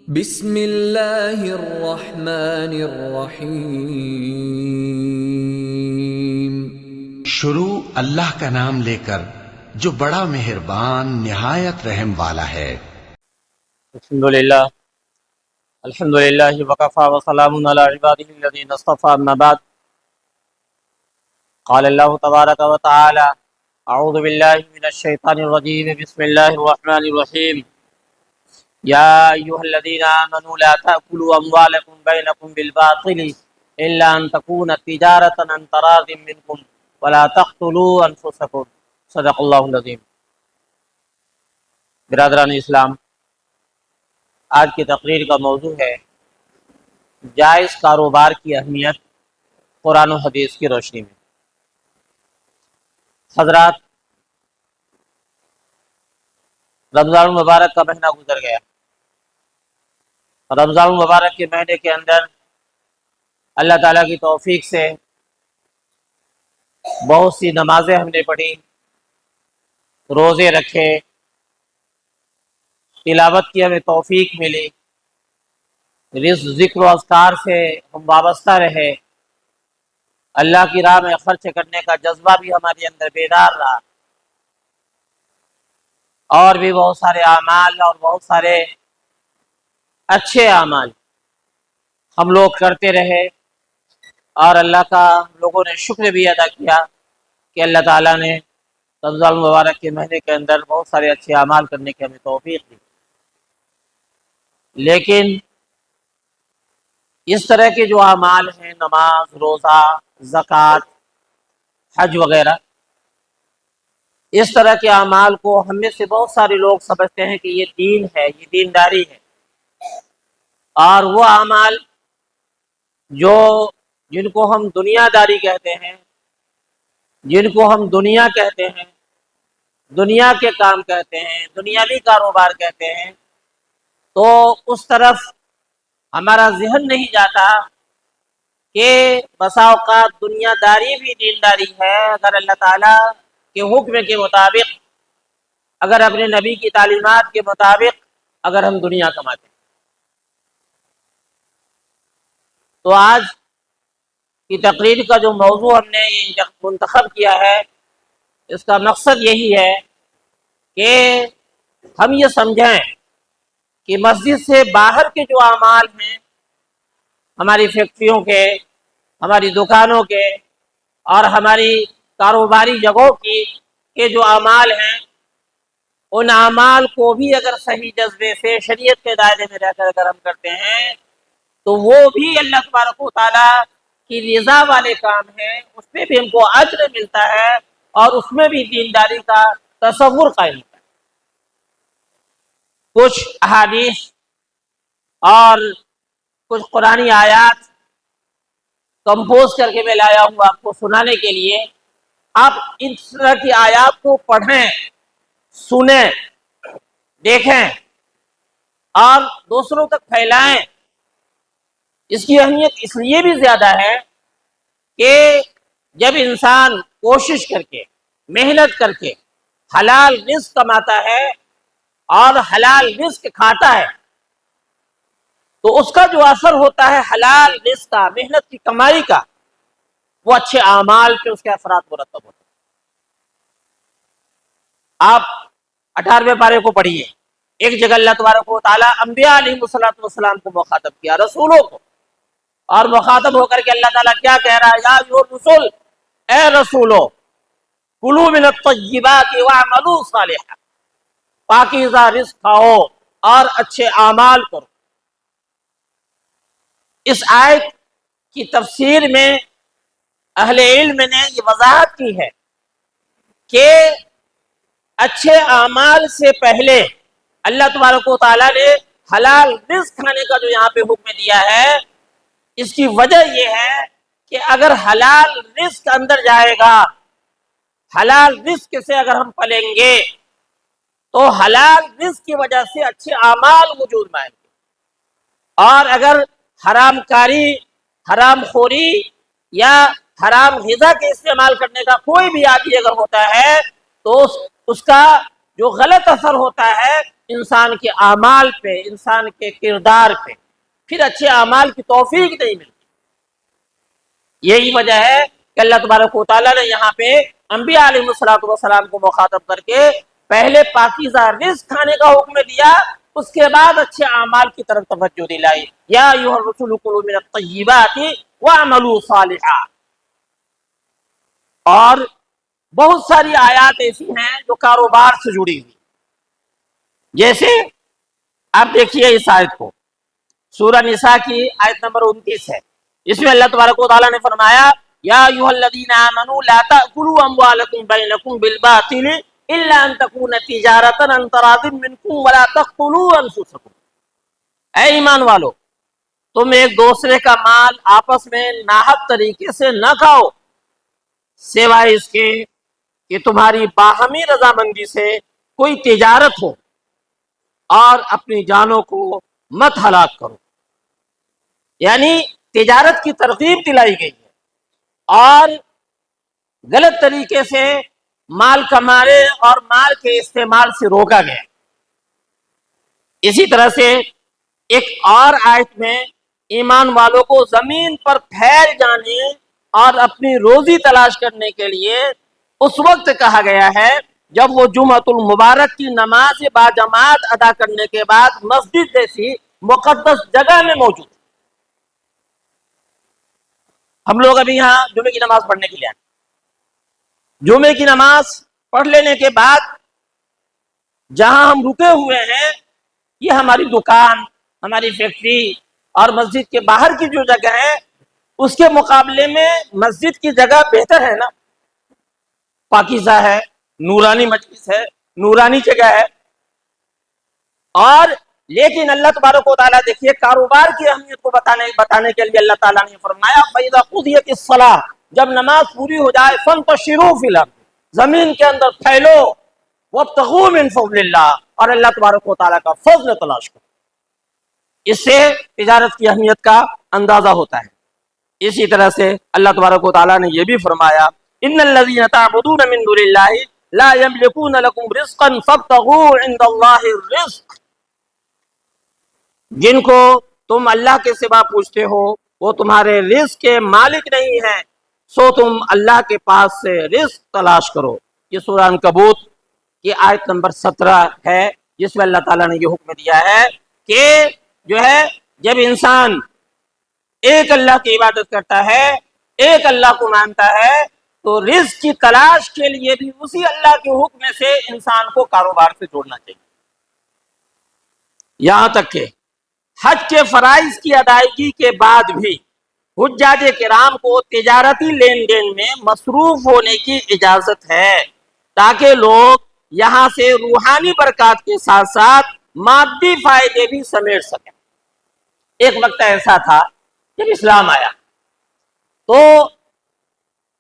بسم اللہ الرحمن الرحیم۔ شروع اللہ کا نام لے کر جو بڑا مہربان نہایت رحم والا ہے۔ الحمدللہ وکفی وسلام علی عبادہ الذین اصطفی، اما بعد، قال اللہ تبارک و تعالی اعوذ باللہ من الشیطان الرجیم، بسم اللہ الرحمن الرحیم، یا ایھا الذین آمنوا لا تأکلوا اموالکم بینکم بالباطل الا ان تکون تجارۃ عن تراض منکم ولا تقتلوا انفسکم، صدق اللہ العظیم۔ برادران اسلام، آج کی تقریر کا موضوع ہے جائز کاروبار کی اہمیت قرآن و حدیث کی روشنی میں۔ حضرات، رمضان المبارک کا مہینہ گزر گیا۔ رمضان المبارک کے مہینے کے اندر اللہ تعالیٰ کی توفیق سے بہت سی نمازیں ہم نے پڑھی، روزے رکھے، تلاوت کی ہمیں توفیق ملی، ذکر و اذکار سے ہم وابستہ رہے، اللہ کی راہ میں خرچ کرنے کا جذبہ بھی ہمارے اندر بیدار رہا، اور بھی بہت سارے اعمال اور بہت سارے اچھے اعمال ہم لوگ کرتے رہے، اور اللہ کا ہم لوگوں نے شکر بھی ادا کیا کہ اللہ تعالیٰ نے رمضان المبارک کے مہینے کے اندر بہت سارے اچھے اعمال کرنے کی ہمیں توفیق دی۔ لیکن اس طرح کے جو اعمال ہیں، نماز، روزہ، زکوٰۃ، حج وغیرہ، اس طرح کے اعمال کو ہم میں سے بہت سارے لوگ سمجھتے ہیں کہ یہ دین ہے، یہ دینداری ہے، اور وہ اعمال جن کو ہم دنیا داری کہتے ہیں، جن کو ہم دنیا کہتے ہیں، دنیا کے کام کہتے ہیں، دنیاوی کاروبار کہتے ہیں، تو اس طرف ہمارا ذہن نہیں جاتا کہ بسا اوقات دنیا داری بھی دینداری ہے، اگر اللہ تعالیٰ کے حکم کے مطابق، اگر اپنے نبی کی تعلیمات کے مطابق اگر ہم دنیا کماتے ہیں۔ تو آج کی تقریر کا جو موضوع ہم نے منتخب کیا ہے، اس کا مقصد یہی ہے کہ ہم یہ سمجھیں کہ مسجد سے باہر کے جو اعمال ہیں، ہماری فیکٹریوں کے، ہماری دکانوں کے اور ہماری کاروباری جگہوں کے جو اعمال ہیں، ان اعمال کو بھی اگر صحیح جذبے سے شریعت کے دائرے میں رہ کر اگر ہم کرتے ہیں تو وہ بھی اللہ تبارک و تعالیٰ کی رضا والے کام ہیں، اس میں بھی ہم کو اجر ملتا ہے، اور اس میں بھی دینداری کا تصور قائم ہوتا ہے۔ کچھ احادیث اور کچھ قرآنی آیات کمپوز کر کے میں لایا ہوں آپ کو سنانے کے لیے۔ آپ اس طرح کی آیات کو پڑھیں، سنیں، دیکھیں اور دوسروں تک پھیلائیں۔ اس کی اہمیت اس لیے بھی زیادہ ہے کہ جب انسان کوشش کر کے، محنت کر کے حلال رزق کماتا ہے اور حلال رزق کھاتا ہے، تو اس کا جو اثر ہوتا ہے حلال رزق کا، محنت کی کمائی کا، وہ اچھے اعمال پہ اس کے اثرات مرتب ہوتے ہیں۔ آپ 18ویں پارے کو پڑھیے، ایک جگہ اللہ تبارک و تعالیٰ انبیاء علیہ السلام کو مخاطب کیا، رسولوں کو، اور مخاطب ہو کر کے اللہ تعالیٰ کیا کہہ رہا ہے؟ یا ایھا الرسل، اے رسولو، کلوا من الطیبات واعملوا صالحا، پاکیزہ رزق کھاؤ اور اچھے اعمال کرو۔ اس آیت کی تفسیر میں اہل علم نے یہ وضاحت کی ہے کہ اچھے اعمال سے پہلے اللہ تبارک و تعالیٰ نے حلال رزق کھانے کا جو یہاں پہ حکم دیا ہے، اس کی وجہ یہ ہے کہ اگر حلال رزق اندر جائے گا، حلال رزق سے اگر ہم پلیں گے تو حلال رزق کی وجہ سے اچھے اعمال وجود میں آئیں گے، اور اگر حرام کاری، حرام خوری یا حرام غذا کے استعمال کرنے کا کوئی بھی عادی اگر ہوتا ہے تو اس کا جو غلط اثر ہوتا ہے انسان کے اعمال پہ، انسان کے کردار پہ، پھر اچھے اعمال کی توفیق نہیں ملتی۔ یہی وجہ ہے کہ اللہ تبارک و تعالیٰ نے یہاں پہ انبیاء علیہ السلام کو مخاطب کر کے پہلے پاکیزہ رزق کھانے کا حکم دیا، اس کے بعد اچھے اعمال کی طرف توجہ دلائی۔ یا ایھا الرسول کلوا من الطیبات واعملوا صالحا۔ اور بہت ساری آیات ایسی ہیں جو کاروبار سے جڑی ہوئی، جیسے آپ دیکھیے اس آیت کو، سورہ نساء کی آیت نمبر 29 ہے، اس میں اللہ تبارک و تعالیٰ نے فرمایا یا ایھا الذین آمنوا لا تأکلوا اموالکم بینکم بالباطل الا ان تکون تجارۃ عن تراض منکم ولا تقتلوا انفسکم۔ اے ایمان والو، تم ایک دوسرے کا مال آپس میں ناحق طریقے سے نہ کھاؤ، سوائے اس کے کہ تمہاری باہمی رضامندی سے کوئی تجارت ہو، اور اپنی جانوں کو مت ہلاک کرو۔ یعنی تجارت کی ترغیب دلائی گئی ہے اور غلط طریقے سے مال کمانے اور مال کے استعمال سے روکا گیا۔ اسی طرح سے ایک اور آیت میں ایمان والوں کو زمین پر پھیل جانے اور اپنی روزی تلاش کرنے کے لیے اس وقت کہا گیا ہے جب وہ جمعۃ المبارک کی نماز باجماعت ادا کرنے کے بعد مسجد جیسی مقدس جگہ میں موجود۔ ہم لوگ ابھی یہاں جمعے کی نماز پڑھنے کے لیے آئے، جمعے کی نماز پڑھ لینے کے بعد جہاں ہم رکے ہوئے ہیں یہ ہماری دکان، ہماری فیکٹری اور مسجد کے باہر کی جو جگہ ہے اس کے مقابلے میں مسجد کی جگہ بہتر ہے نا، پاکیزہ ہے، نورانی مجلس ہے، نورانی جگہ ہے۔ اور لیکن اللہ تبارک و تعالیٰ دیکھیے کاروبار کی اہمیت کو بتانے کے لیے اللہ تعالیٰ نے فرمایا فَإِذَا قُضِيَتِ الصَّلَاةُ، جب نماز پوری ہو جائے فَانتَشِرُوا فِي الْأَرْضِ، زمین کے اندر پھیلو، وَابْتَغُوا مِن فَضْلِ اللَّهِ، اور اللہ تبارک و تعالیٰ کا فضل تلاش کرو۔ اس سے تجارت کی اہمیت کا اندازہ ہوتا ہے۔ اسی طرح سے اللہ تبارک و تعالیٰ نے یہ بھی فرمایا ان الذین تعبدون من دون اللہ لا یملکون لکم رزقا فابتغوا عند اللہ الرزق، جن کو تم اللہ کے سوا پوچھتے ہو وہ تمہارے رزق کے مالک نہیں ہیں، سو تم اللہ کے پاس سے رزق تلاش کرو۔ یہ سورہ عنکبوت کی آیت نمبر 17 ہے، جس میں اللہ تعالیٰ نے یہ حکم دیا ہے کہ جو ہے جب انسان ایک اللہ کی عبادت کرتا ہے، ایک اللہ کو مانتا ہے، تو رزق کی تلاش کے لیے بھی اسی اللہ کے حکم سے انسان کو کاروبار سے جوڑنا چاہیے۔ یہاں تک کہ حج کے فرائض کی ادائیگی کے بعد بھی حجاج کرام کو تجارتی لین دین میں مصروف ہونے کی اجازت ہے، تاکہ لوگ یہاں سے روحانی برکات کے ساتھ ساتھ مادی فائدے بھی سمیٹ سکیں۔ ایک وقت ایسا تھا جب اسلام آیا تو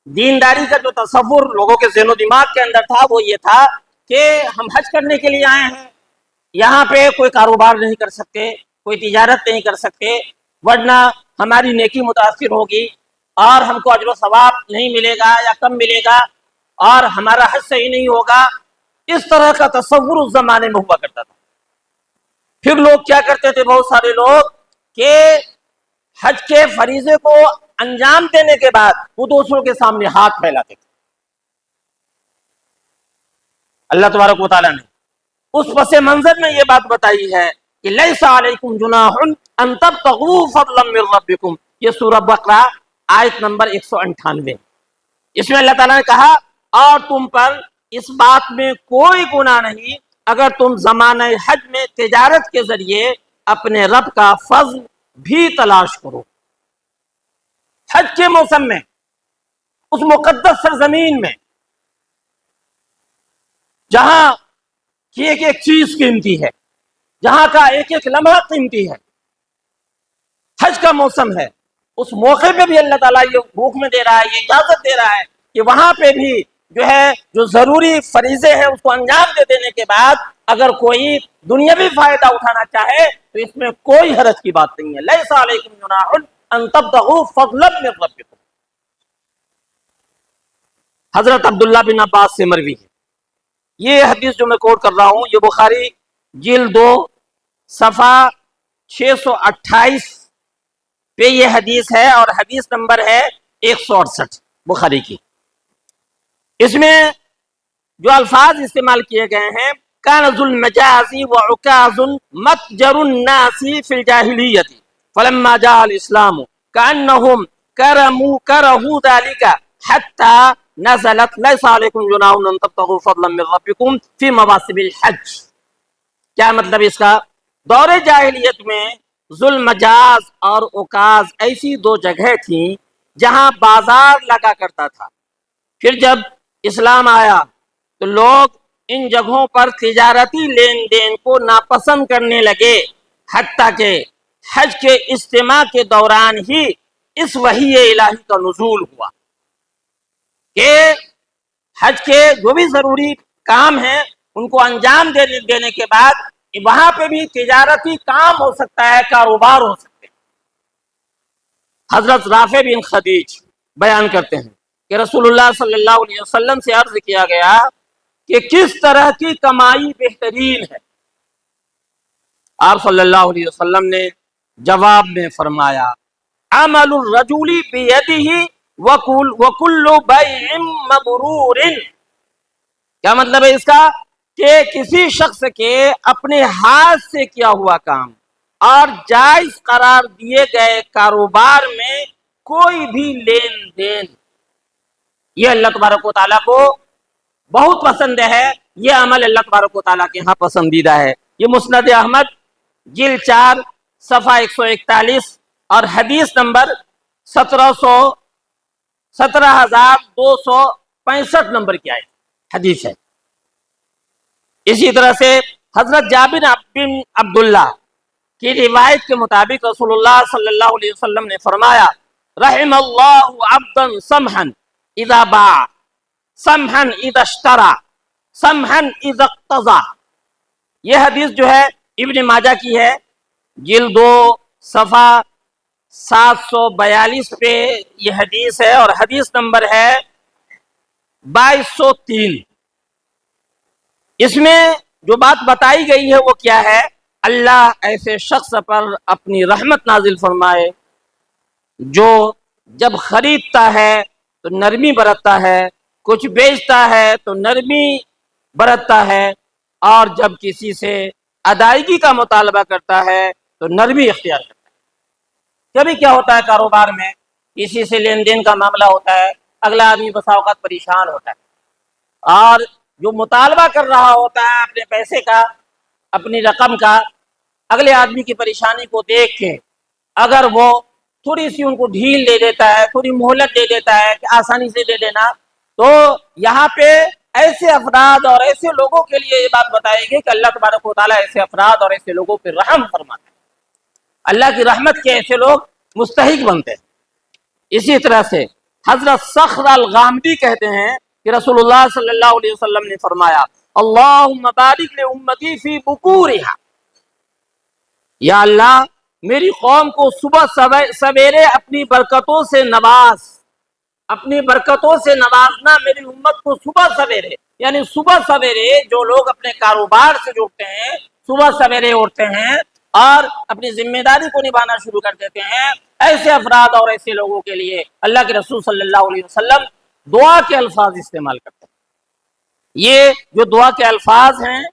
دینداری کا جو تصور لوگوں کے ذہن و دماغ کے اندر تھا وہ یہ تھا کہ ہم حج کرنے کے لیے آئے ہیں، یہاں پہ کوئی کاروبار نہیں کر سکتے، کوئی تجارت نہیں کر سکتے، ورنہ ہماری نیکی متاثر ہوگی اور ہم کو اجر و ثواب نہیں ملے گا یا کم ملے گا اور ہمارا حج صحیح نہیں ہوگا۔ اس طرح کا تصور اس زمانے میں ہوا کرتا تھا۔ پھر لوگ کیا کرتے تھے، بہت سارے لوگ، کہ حج کے فریضے کو انجام دینے کے بعد وہ دوسروں کے سامنے ہاتھ پھیلاتے تھے۔ اللہ تبارک و تعالیٰ نے اس پس منظر میں یہ بات بتائی ہے کہ لیس علیکم جناح ان تبتغوا فضلا من ربکم، یہ سورہ بقرہ آیت نمبر 198۔ اس میں اللہ تعالیٰ نے کہا اور تم پر اس بات میں کوئی گناہ نہیں اگر تم زمانہ حج میں تجارت کے ذریعے اپنے رب کا فضل بھی تلاش کرو۔ حج کے موسم میں اس مقدس سرزمین میں جہاں کی ایک ایک چیز قیمتی ہے، جہاں کا ایک ایک لمحہ قیمتی ہے، حج کا موسم ہے، اس موقع پہ بھی اللہ تعالیٰ یہ حکم دے رہا ہے، یہ اجازت دے رہا ہے کہ وہاں پہ بھی جو ہے جو ضروری فریضے ہیں اس کو انجام دے دینے کے بعد اگر کوئی دنیاوی فائدہ اٹھانا چاہے تو اس میں کوئی حرج کی بات نہیں ہے۔ لیس علیکم جناح ان تبتغوا فضلا من ربکم۔ حضرت عبداللہ بن عباس سے مروی ہے یہ حدیث جو میں کوٹ کر رہا ہوں یہ بخاری جلد 2 صفحہ 628 پہ یہ حدیث ہے، اور حدیث نمبر ہے 168 بخاری کی۔ اس میں جو الفاظ استعمال کیے گئے ہیں، کان ذو المجاز وعکاظ متجر الناس فی الجاہلیۃ فلما جاء الاسلام کانہم کرہوا ذلک حتی نزلت لیس علیکم جناح ان تبتغوا فضلا من ربکم فی مواسم الحج۔ کیا مطلب اس کا؟ دور جاہلیت میں ذل مجاز اور اوکاز ایسی دو جگہ تھیں جہاں بازار لگا کرتا تھا، پھر جب اسلام آیا تو لوگ ان جگہوں پر تجارتی لین دین کو ناپسند کرنے لگے، حتیٰ کہ حج کے اجتماع کے دوران ہی اس وحی الہی کا نزول ہوا کہ حج کے جو بھی ضروری کام ہیں ان کو انجام دینے کے بعد وہاں پہ بھی تجارتی کام ہو سکتا ہے، کاروبار ہو سکتے ہیں۔ حضرت رافع بن خدیج بیان کرتے ہیں کہ رسول اللہ صلی اللہ علیہ وسلم سے عرض کیا گیا کہ کس طرح کی کمائی بہترین ہے؟ آپ صلی اللہ علیہ وسلم نے جواب میں فرمایا عمل الرجل بیدہ وکل بیع مبرور۔ کیا مطلب ہے اس کا؟ کہ کسی شخص کے اپنے ہاتھ سے کیا ہوا کام اور جائز قرار دیے گئے کاروبار میں کوئی بھی لین دین، یہ اللہ تبارک و تعالیٰ کو بہت پسند ہے، یہ عمل اللہ تبارک و تعالیٰ کے ہاں پسندیدہ ہے۔ یہ مسند احمد جلد 4 صفحہ 141 اور حدیث نمبر 17265 نمبر کی حدیث ہے۔ اسی طرح سے حضرت جابر بن عبداللہ کی روایت کے مطابق رسول اللہ صلی اللہ علیہ وسلم نے فرمایا رحم اللہ عبدا سمحا اذا باع سمحا اذا اشترى سمحا اذا اقتضى۔ یہ حدیث جو ہے ابن ماجہ کی ہے، جلد 2 صفحہ 742 پہ یہ حدیث ہے، اور حدیث نمبر ہے 2203۔ اس میں جو بات بتائی گئی ہے وہ کیا ہے؟ اللہ ایسے شخص پر اپنی رحمت نازل فرمائے جو جب خریدتا ہے تو نرمی برتتا ہے، کچھ بیچتا ہے تو نرمی برتتا ہے، اور جب کسی سے ادائیگی کا مطالبہ کرتا ہے تو نرمی اختیار کرتا ہے۔ کبھی کیا ہوتا ہے کاروبار میں، کسی سے لین دین کا معاملہ ہوتا ہے، اگلا آدمی بسا اوقات پریشان ہوتا ہے، اور جو مطالبہ کر رہا ہوتا ہے اپنے پیسے کا، اپنی رقم کا، اگلے آدمی کی پریشانی کو دیکھ کے اگر وہ تھوڑی سی ان کو ڈھیل دے دیتا ہے، تھوڑی مہلت دے دیتا ہے کہ آسانی سے دے دینا، تو یہاں پہ ایسے افراد اور ایسے لوگوں کے لیے یہ بات بتائے گی کہ اللہ تبارک و تعالیٰ ایسے افراد اور ایسے لوگوں پہ رحم فرماتا ہے، اللہ کی رحمت کے ایسے لوگ مستحق بنتے ہیں۔ اسی طرح سے حضرت صخر الغامدی کہتے ہیں کہ رسول اللہ صلی اللہ علیہ وسلم نے فرمایا اللہم بارک لامتی فی بکورہا، یا اللہ میری قوم کو صبح سویرے اپنی برکتوں سے نواز، اپنی برکتوں سے نوازنا میری امت کو صبح سویرے، یعنی صبح سویرے جو لوگ اپنے کاروبار سے جڑتے ہیں، صبح سویرے اٹھتے ہیں اور اپنی ذمہ داری کو نبھانا شروع کر دیتے ہیں، ایسے افراد اور ایسے لوگوں کے لیے اللہ کے رسول صلی اللہ علیہ وسلم دعا کے الفاظ استعمال کرتے ہیں۔ یہ جو دعا کے الفاظ ہیں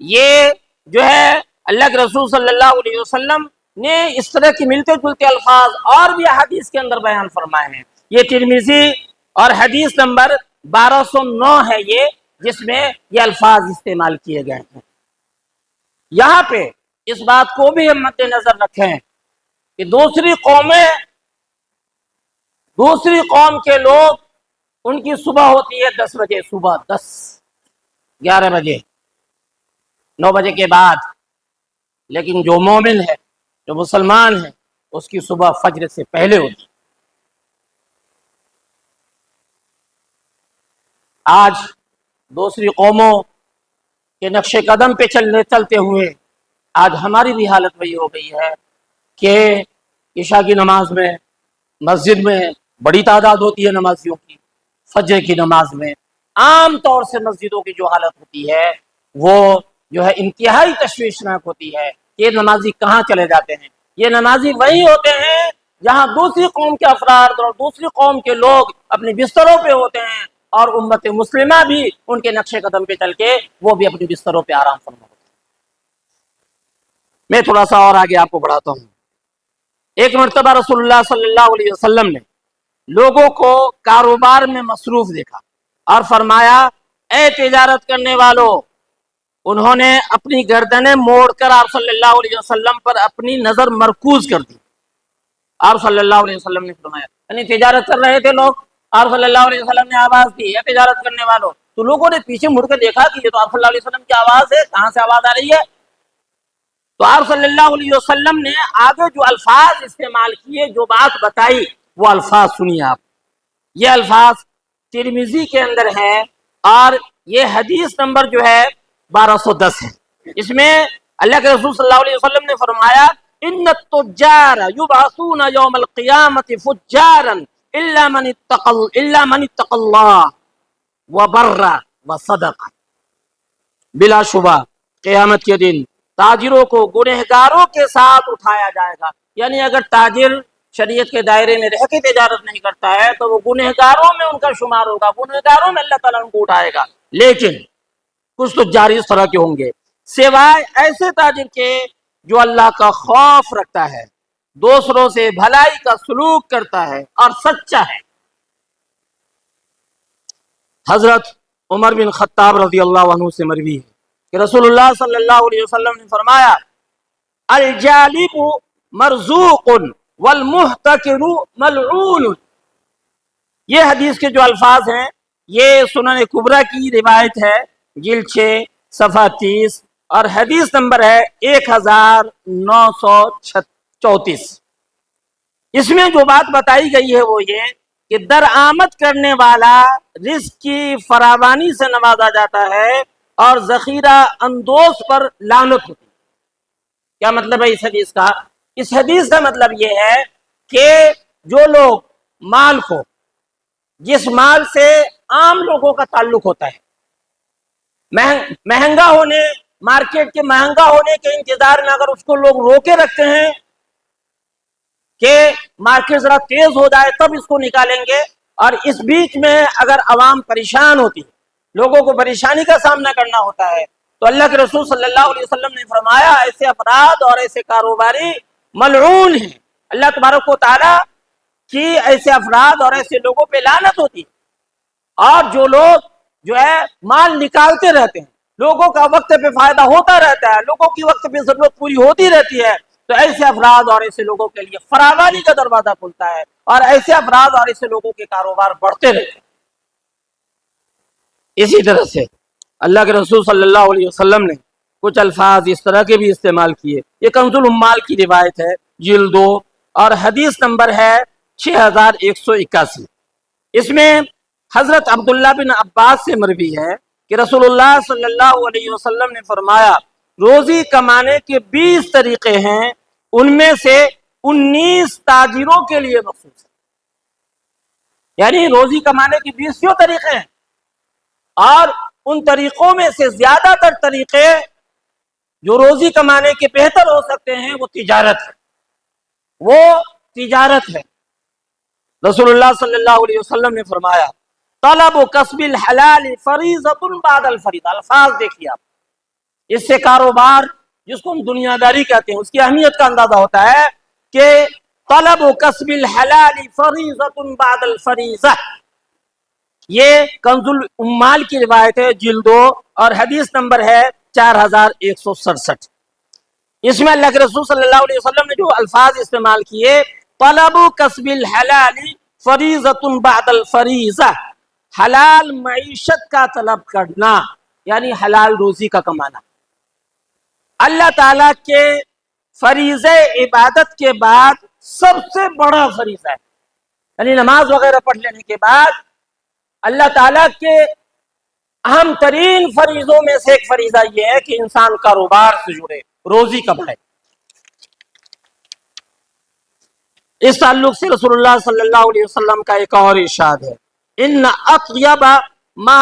یہ جو ہے اللہ کے رسول صلی اللہ علیہ وسلم نے اس طرح کی ملتے جلتے الفاظ اور بھی حدیث کے اندر بیان فرمائے ہیں۔ یہ ترمذی اور حدیث نمبر 1209 ہے یہ، جس میں یہ الفاظ استعمال کیے گئے ہیں۔ یہاں پہ اس بات کو بھی ہم مد نظر رکھیں کہ دوسری قوم کے لوگ، ان کی صبح ہوتی ہے 10 بجے، صبح 10 11 بجے 9 بجے کے بعد، لیکن جو مومن ہے، جو مسلمان ہے، اس کی صبح فجر سے پہلے ہوتی ہے۔ آج دوسری قوموں کے نقش قدم پہ چلتے ہوئے آج ہماری بھی حالت وہی ہو گئی ہے کہ عشاء کی نماز میں مسجد میں بڑی تعداد ہوتی ہے نمازیوں کی، فجر کی نماز میں عام طور سے مسجدوں کی جو حالت ہوتی ہے وہ جو ہے انتہائی تشویشناک ہوتی ہے کہ یہ نمازی کہاں چلے جاتے ہیں۔ یہ نمازی وہی ہوتے ہیں جہاں دوسری قوم کے افراد اور دوسری قوم کے لوگ اپنے بستروں پہ ہوتے ہیں، اور امت مسلمہ بھی ان کے نقش قدم پہ چل کے وہ بھی اپنے بستروں پہ آرام فرما ہوتے ہیں۔ میں تھوڑا سا اور آگے آپ کو بڑھاتا ہوں۔ ایک مرتبہ رسول اللہ صلی اللہ علیہ وسلم نے لوگوں کو کاروبار میں مصروف دیکھا اور فرمایا، اے تجارت کرنے والوں۔ انہوں نے اپنی گردنیں موڑ کر آپ صلی اللہ علیہ وسلم پر اپنی نظر مرکوز کر دی۔ آپ صلی اللہ علیہ وسلم نے فرمایا، یعنی تجارت کر رہے تھے لوگ، آپ صلی اللہ علیہ وسلم نے آواز دی ہے تجارت کرنے والوں، تو لوگوں نے پیچھے مڑ کے دیکھا کہ یہ تو آپ صلی اللہ علیہ وسلم کی آواز ہے، کہاں سے آواز آ رہی ہے؟ تو آپ صلی اللہ علیہ وسلم نے آگے جو الفاظ استعمال کیے، جو بات بتائی، وہ الفاظ سنیے آپ۔ یہ الفاظ ترمذی کے اندر ہے اور یہ حدیث نمبر جو ہے 1210 ہے۔ اس میں اللہ کے رسول صلی اللہ علیہ وسلم نے فرمایا، ان التجار یبعثون یوم القیامت فجارا الا من اتقى اللہ وبر وصدق۔ بلا شبہ قیامت کے دن تاجروں کو گنہگاروں کے ساتھ اٹھایا جائے گا، یعنی اگر تاجر شریعت کے دائرے میں رہ کے تجارت نہیں کرتا ہے تو وہ گنہگاروں میں ان کا شمار ہوگا، گنہگاروں میں اللہ تعالیٰ ان کو اٹھائے گا۔ لیکن کچھ تو جاری اس طرح کے ہوں گے، سوائے ایسے تاجر کے جو اللہ کا خوف رکھتا ہے، دوسروں سے بھلائی کا سلوک کرتا ہے اور سچا ہے۔ حضرت عمر بن خطاب رضی اللہ عنہ سے مروی ہے کہ رسول اللہ صلی اللہ علیہ وسلم نے فرمایا، الجالب مرزوق والمحتکر ملعون۔ یہ حدیث کے جو الفاظ ہیں یہ سنن کبریٰ کی روایت ہے، جلد 6 صفحہ 30، اور حدیث نمبر ہے 1934۔ اس میں جو بات بتائی گئی ہے وہ یہ کہ درآمد کرنے والا رزق کی فراوانی سے نوازا جاتا ہے اور ذخیرہ اندوز پر لعنت ہوتی ہے۔ کیا مطلب ہے اس حدیث کا؟ اس حدیث کا مطلب یہ ہے کہ جو لوگ مال کو، جس مال سے عام لوگوں کا تعلق ہوتا ہے، مہنگا ہونے، مارکیٹ کے مہنگا ہونے کے انتظار میں اگر اس کو لوگ روکے رکھتے ہیں کہ مارکیٹ ذرا تیز ہو جائے تب اس کو نکالیں گے، اور اس بیچ میں اگر عوام پریشان ہوتی ہے، لوگوں کو پریشانی کا سامنا کرنا ہوتا ہے، تو اللہ کے رسول صلی اللہ علیہ وسلم نے فرمایا ایسے افراد اور ایسے کاروباری ملعون ہیں۔ اللہ تبارک و تعالیٰ کی ایسے افراد اور ایسے لوگوں پہ لعنت ہوتی ہے۔ اور جو لوگ جو ہے مال نکالتے رہتے ہیں، لوگوں کا وقت پہ فائدہ ہوتا رہتا ہے، لوگوں کی وقت پہ ضرورت پوری ہوتی رہتی ہے، تو ایسے افراد اور ایسے لوگوں کے لیے فراوانی کا دروازہ کھلتا ہے، اور ایسے افراد اور ایسے لوگوں کے کاروبار بڑھتے رہتے ہیں۔ اسی طرح سے اللہ کے رسول صلی اللہ علیہ وسلم نے کچھ الفاظ اس طرح کے بھی استعمال کیے۔ یہ کنز العمال کی روایت ہے، جلد 2، اور حدیث نمبر ہے 6181۔ اس میں حضرت عبداللہ بن عباس سے مروی ہے کہ رسول اللہ صلی اللہ علیہ وسلم نے فرمایا، روزی کمانے کے 20 طریقے ہیں، ان میں سے 19 تاجروں کے لیے مخصوص ہے۔ یعنی روزی کمانے کے 20 طریقے ہیں، اور ان طریقوں میں سے زیادہ تر طریقے جو روزی کمانے کے بہتر ہو سکتے ہیں وہ تجارت ہے، وہ تجارت ہے۔ رسول اللہ صلی اللہ علیہ وسلم نے فرمایا، طلب و کسب الحلال فریضۃ بعد الفریضہ۔ الفاظ دیکھیے آپ، اس سے کاروبار جس کو ہم دنیا داری کہتے ہیں اس کی اہمیت کا اندازہ ہوتا ہے کہ طلب و کسب الحلال فریضۃ بعد الفریضہ۔ یہ کنز العمال کی روایت ہے، جلد 2، اور حدیث نمبر ہے 4167۔ اس میں اللہ کے رسول صلی اللہ علیہ وسلم نے جو الفاظ استعمال کیے، طلب کسب الحلال فریضۃ بعد الفریضہ، حلال معیشت کا طلب کرنا، یعنی حلال روزی کا کمانا، اللہ تعالیٰ کے فریضہ عبادت کے بعد سب سے بڑا فریضہ ہے۔ یعنی نماز وغیرہ پڑھ لینے کے بعد اللہ تعالیٰ کے اہم ترین فریضوں میں سے ایک فریضہ یہ ہے کہ انسان کاروبار سے جڑے، روزی کمائے۔ اس تعلق سے رسول اللہ صلی اللہ علیہ وسلم کا ایک اور ارشاد ہے، ان اطیب ما